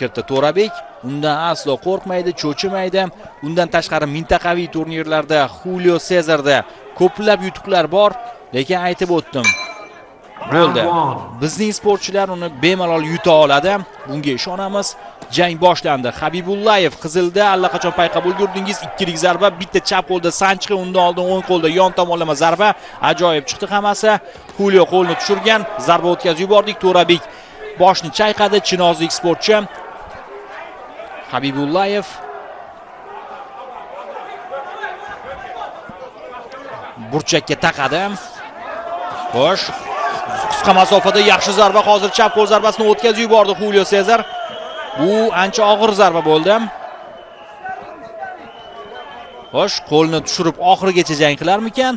kiritdi To'rabek. Undan aslo qo'rqmaydi, cho'chimaydi. Undan tashqari mintaqaviy turnirlarda Julio Cesarda ko'plab yutuqlar bor, lekin aytib o'tdim. Bo'ldi. Bizning sportchilar uni bemalol yuta oladi. Bunga ishonamiz. Jang boshlandi. Habibullayev qizilda allaqachon payqab ulgurdingiz. Ikkilik zarba, bitta chap qo'lda Sanchqi, undan oldin o'ng qo'lda yon tomonlama zarba. Ajoyib chiqdi hammasi. Julio qo'lni tushirgan, zarba o'tkazib yubordik. To'rabek boshni chayqadi, chinozlik sportchi. Habibullayev burchakka taqadi. Xo'sh, qisqa masofada yaxshi zarba, hozir chap qo'l zarbasini o'tkazib yubordi Julio Cesar. Bu ancha og'ir zarba bo'ldi. Xo'sh, qo'lni tushirib oxirigacha jang qilarmikan?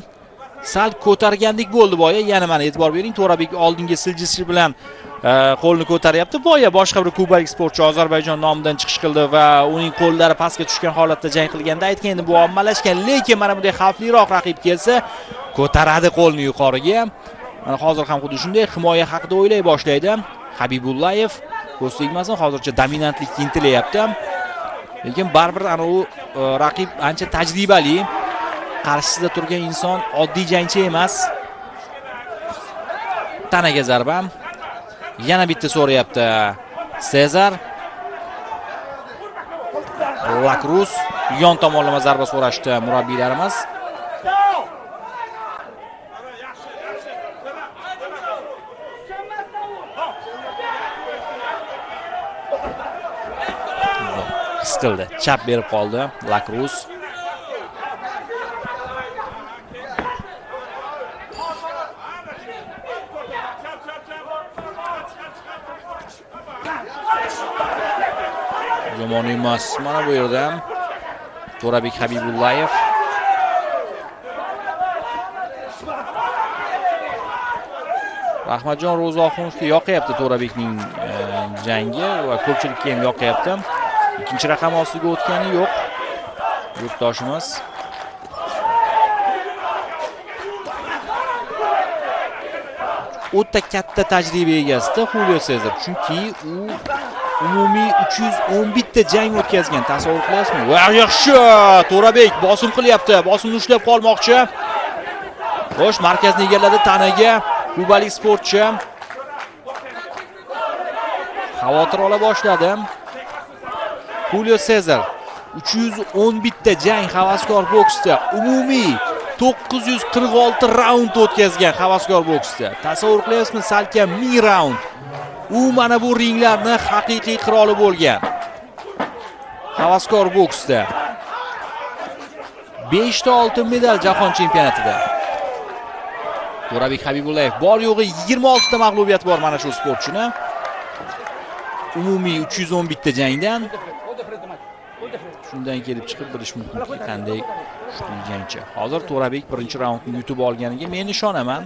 Sal ko'targandek bo'ldi boya. Yana mana e'tibor bering, To'rabek oldinga siljisi bilan qo'lni ko'taryapti. Boya boshqa bir kubalik sportchi Ozarbayjon nomidan chiqish qildi va uning qo'llari pastga tushgan holatda jang qilganda aytgan, endi bu ommalashgan, lekin mana bunday xavfliroq raqib kelsa, ko'taradi qo'lni yuqoriga. Mana hozir ham xuddi shunday himoya haqida o'ylay boshlaydi. Habibullayev ko'z tegmasin, hozircha dominantlikka intilayapti. Lekin baribir ana u raqib ancha tajribali. Qarshisida turgan inson oddiy jangchi emas. Tanaga zarba. Yana bitta so'rayapti Cesar. Lakrus yon tomonlama zarba so'rashdi murabbiylarimiz. Qildi. Chap berib qoldi Lakrus. Yomon emas. Mana bu yerda To'rabek Habibullayev. Rahmatjon Ro'zoxonovga yoqayapti To'rabekning jangi va ko'pchilikka ham yoqayapti. Ikkinchi raqam ostiga o'tgani yo'q yurtdoshimiz. O'ta katta tajriba egasida Julio Cesar, chunki u umumiy 311 ta jang o'tkazgan. Tasavvur qilasizmi? Va yaxshi! To'rabek bosim qilyapti. Bosimni ushlab qolmoqchi. Xo'sh, markazni egalladi tanaga kubalik sportchi. Xavotir ola boshladi. Julio Cesar 311 ta jang havaskor boksda, umumiy 946 raund o'tkazgan havaskor boksda. Tasavvur qilyapsizmi? Salkam 1000 raund. U mana bu ringlarni haqiqiy qiroli bo'lgan. Havaskor boksda 5 ta oltin medal jahon chempionatida. To'rabek Habibullayev bor yo'g'i 26 ta mag'lubiyat bor mana shu sportchini. Umumiy 311 ta jangdan. Shundan kelib chiqib bilish mumkinki qanday kuchli jangchi. Hozir To'rabek birinchi raundni yutib olganiga men ishonaman.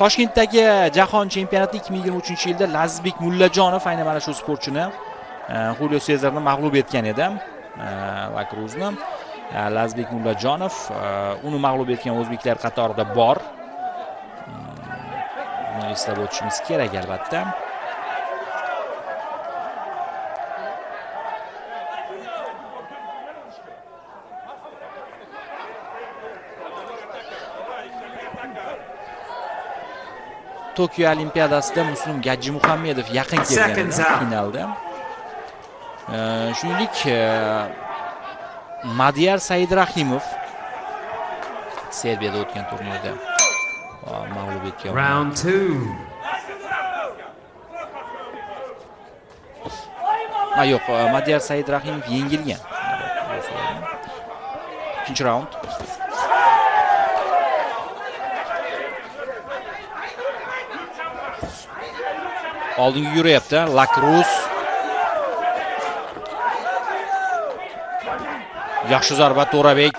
Toshkentdagi jahon chempionati 2023-yilda Lazizbek Mullajonov aynan mana shu sportchini Julio Cesarni mag'lub etgan edi. Lakruzni Lazizbek Mullajonov uni mag'lub etgan o'zbeklar qatorida bor. Buni eslab o'tishimiz kerak albatta. Tokio Olimpiadasida Muslim Gajimuhammedov yaqin kelgan finalda. Shuningdek, Madiyar Saidrahimov Serbiyada o'tgan turnirda mag'lub etgan. Round 2. Yo'q, Madiyar Saidrahimov yengilgan. Ikkinchi raund. Oldinga yurayapti Lakrus. Yaxshi zarba To'rabek.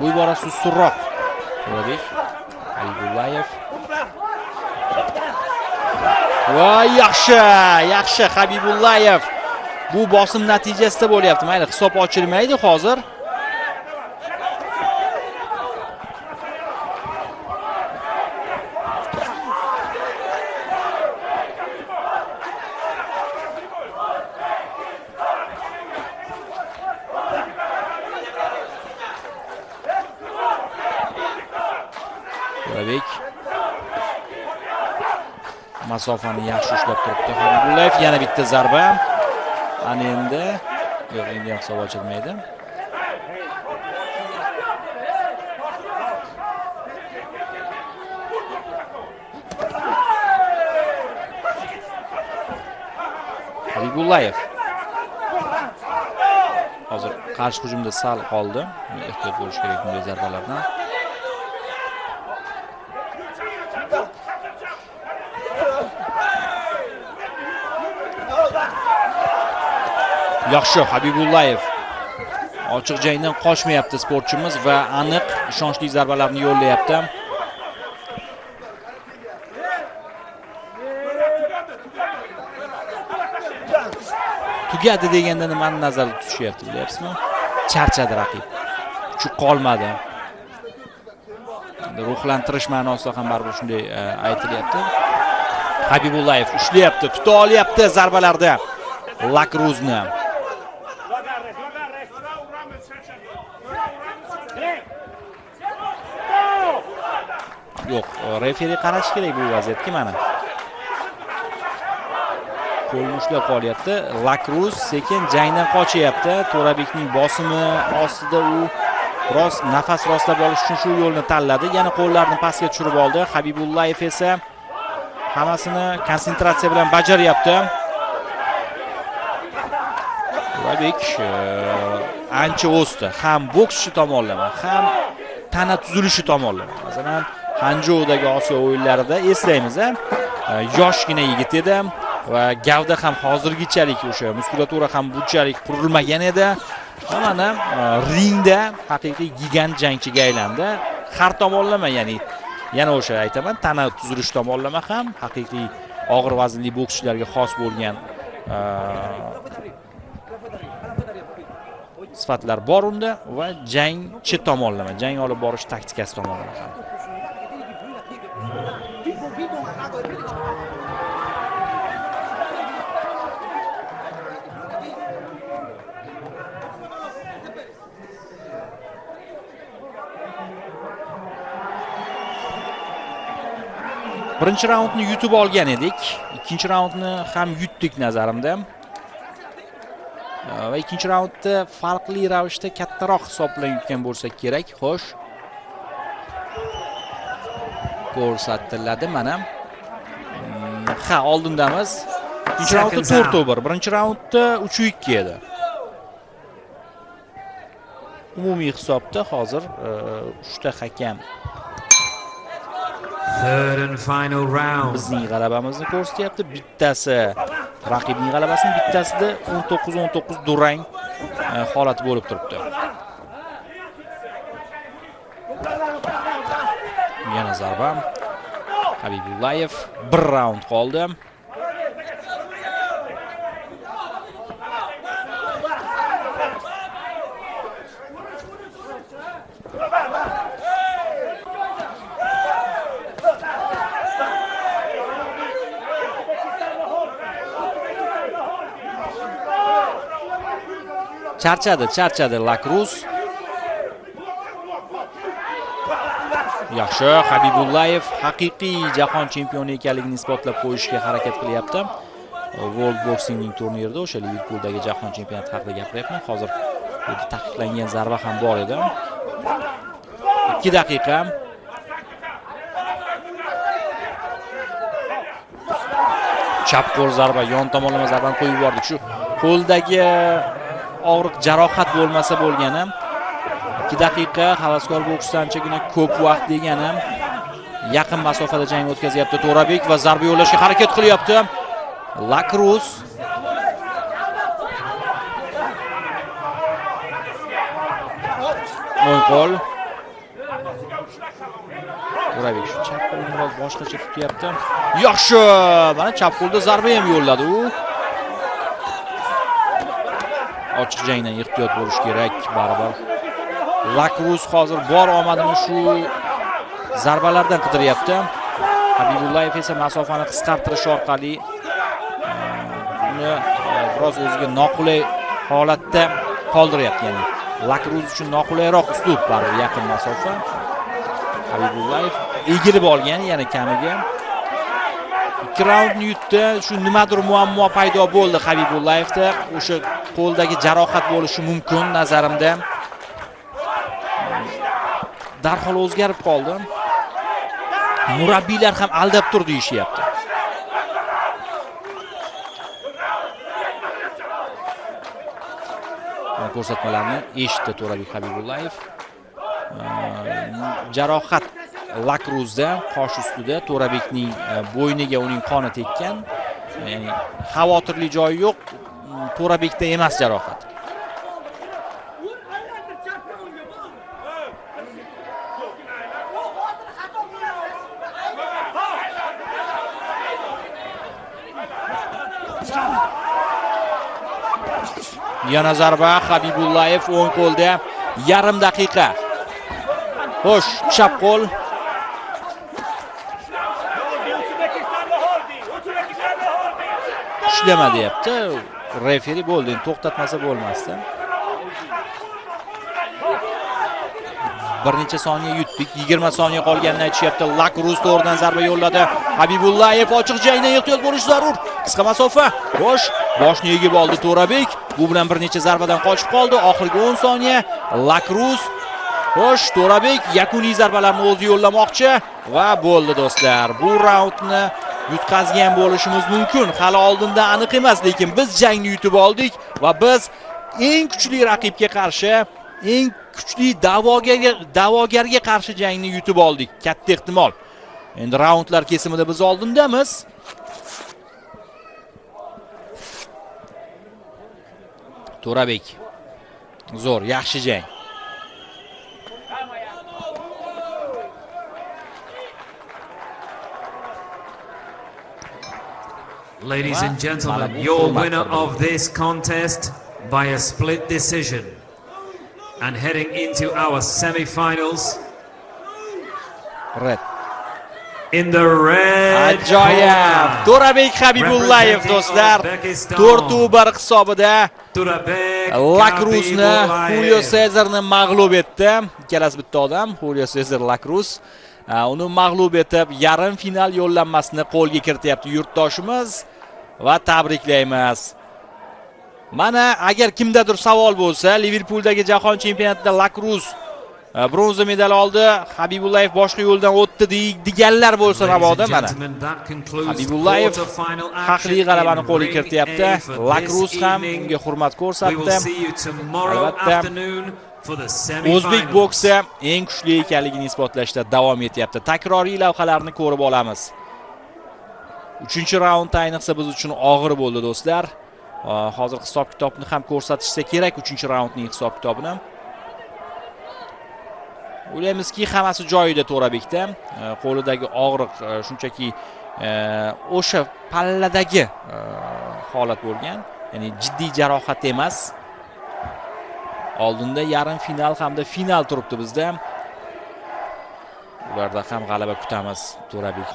Bu borasi ustunroq. To'rabek Habibullayev. Va yaxshi Habibullayev. Bu bosim natijasida bo'lyapti. Mayli, hisob ochilmaydi hozir. To'rabek masofani yaxshi ushlab turibdi. Habibullayev yana bitta zarba. Ana endi yo'q, endi ham hisob ochilmaydi. Habibullayev hozir qarshi hujumda sal qoldi. Ehtiyot bo'lish kerak bunday zarbalardan. Yaxshi, Habibullayev ochiq jangdan qochmayapti sportchimiz va aniq ishonchli zarbalarni yo'llayapti. Tugadi deganda nimani nazarda tutishyapti, bilyapsizmi? Charchadi raqib. Kuchi qolmadi. Ruhlantirish ma'nosida ham baribir shunday aytilyapti. Habibullayev ushlayapti, tuta olyapti zarbalarda Lakruzni. Yo'q, referi qarash kerak bu vaziyatga mana. Qo'lni ushlab qolyapti. Lakruz sekin jangdan qochyapti. To'rabekning bosimi ostida u biroz nafas rostlab olish uchun shu yo'lni tanladi. Yana qo'llarini pastga tushirib oldi. Habibullayev esa hammasini konsentratsiya bilan bajaryapti. To'rabek ancha o'sdi. Ham bokschi tomonlama, ham tana tuzilishi tomonlama. Masalan, Hanjoudagi Osiyo o'yinlarida eslaymiz, yoshgina yigit edi va gavda ham hozirgichalik o'sha muskulatura ham bunchalik qurilmagan edi. Mana ringda haqiqiy gigant jangchiga aylandi. Har tomonlama, ya'ni yana o'sha aytaman, tana tuzilish tomonlama ham haqiqiy og'ir vaznli bokschilarga xos bo'lgan sifatlar bor unda va jangchi tomonlama, jang olib borish taktikasi tomonlama ham. Birinchi raundni yutib olgan edik. Ikkinchi raundni ham yutdik nazarimda. Va ikkinchi raundda farqli ravishda kattaroq hisob bilan yutgan bo'lsak kerak. Xo'sh. Ko'rsatiladi mana. Ha, oldindamiz. Ikkinchi raundda 4-1, birinchi raundda 3-2 edi. Umumiy hisobda hozir 3 ta hakam Third and final round. Bizning g'alabamizni ko'rsatyapti. Bittasi raqibning g'alabasini, bittasida 19-19 durang holati bo'lib turibdi. Yana zarba. Habibullayev 1 raund qoldi. Charchadi Lakruz. Yaxshi, Habibullayev haqiqiy jahon chempioni ekanligini isbotlab qo'yishga harakat qilyapti. World Boxingning turnirida o'sha Liverpooldagi jahon chempionati haqida gapiryapman. Hozir taqiqlangan zarba ham bor edi. 2 daqiqa. Chap qo'l zarba, yon tomonlama zarbani qo'yib yubordik. Shu qo'ldagi og'riq jarohat bo'lmasa bo'lgani 2 daqiqa havaskor boksdan anchagina ko'p vaqt degani. Yaqin masofada jang o'tkazyapti To'rabek va zarba yo'llashga harakat qilyapti Lakruz. O'ng qo'l. To'rabek shu chap qo'lni biroz boshqacha tutyapti. Yaxshi, mana chap qo'lda zarba ham yo'lladi u. Ochiq jangdan ehtiyot bo'lish kerak baribir. Lakruz hozir bor omadini shu zarbalardan qidiryapti. Habibullayev esa masofani qisqartirish orqali uni biroz o'ziga noqulay holatda qoldiryapti. Ya'ni Lakruz uchun noqulayroq uslub baribir yaqin masofa. Habibullayev egilib olgan yana kamiga. 2 raundni yutdi. Shu nimadir muammo paydo bo'ldi Habibullayevda. O'sha qo'ldagi jarohat bo'lishi mumkin nazarimda. Darhol o'zgarib qoldi. Murabbiylar ham aldab tur deyishyapti. Ko'rsatmalarni eshitdi To'rabek Habibullayev. Jarohat Lakruzda, qosh ustida, To'rabekning bo'yniga uning qoni tekkan. Ya'ni xavotirli joyi yo'q. To'rabekda emas jarohat. Yana zarba Habibullayev o'ng qo'lda yarim daqiqa. Xo'sh, chap qo'l. Ishlama deyapti. Referi bo'ldi, to'xtatmasa bo'lmasdi. Bir necha soniya yutdik. 20 soniya qolganini aytishyapti. Lakruz to'g'ridan zarba yo'lladi. Habibullayev ochiq jangda ehtiyot bo'lish zarur. Qisqa masofa. Xo'sh, boshni egib oldi To'rabek. Bu bilan bir necha zarbadan qochib qoldi. Oxirgi 10 soniya. Lakruz. Xo'sh, To'rabek yakuniy zarbalarni o'zi yo'llamoqchi va bo'ldi do'stlar. Bu raundni yutqazgan bo'lishimiz mumkin. Hali oldinda aniq emas, lekin biz jangni yutib oldik va biz eng kuchli raqibga qarshi, eng kuchli da'vogarga qarshi jangni yutib oldik. Katta ehtimol. Endi raundlar kesimida biz oldindamiz. To'rabek. Zo'r, yaxshi jang. Ladies and gentlemen, your winner of this contest by a split decision and heading into our semi-finals Red. in the red Ajoyib! To'rabek Habibullayev do'stlar 4-1 hisobida Lakruzni, Julio Cesarni mag'lub etdi. Ikkalasi bitta odam, Julio Cesar, Lakruz. Uni mag'lub etib, yarim final yo'llanmasini qo'lga kirityapti yurtdoshimiz va tabriklaymiz. Mana agar kimdadir savol bo'lsa, Liverpuldagi jahon chempionatida Lakruz bronza medal oldi, Habibullayev boshqa yo'ldan o'tdi deganlar bo'lsa mabodo mana. Habibullayev haqli g'alabani qo'lga kirityapti. Lakruz ham unga hurmat ko'rsatdi. Albatta o'zbek boksi eng kuchli ekanligini isbotlashda davom etyapti. Takroriy lavhalarni ko'rib olamiz. 3-raund ayniqsa biz uchun og'ir bo'ldi do'stlar. Hozir hisob-kitobni ham ko'rsatishsa kerak 3-raundning hisob-kitobini. O'ylaymizki, hammasi joyida To'rabekda. Qo'lidagi og'riq shunchaki o'sha palladagi holat bo'lgan. Ya'ni jiddiy jarohat emas. Oldinda yarim final hamda final turibdi bizda. Ularda ham g'alaba kutamiz To'rabek.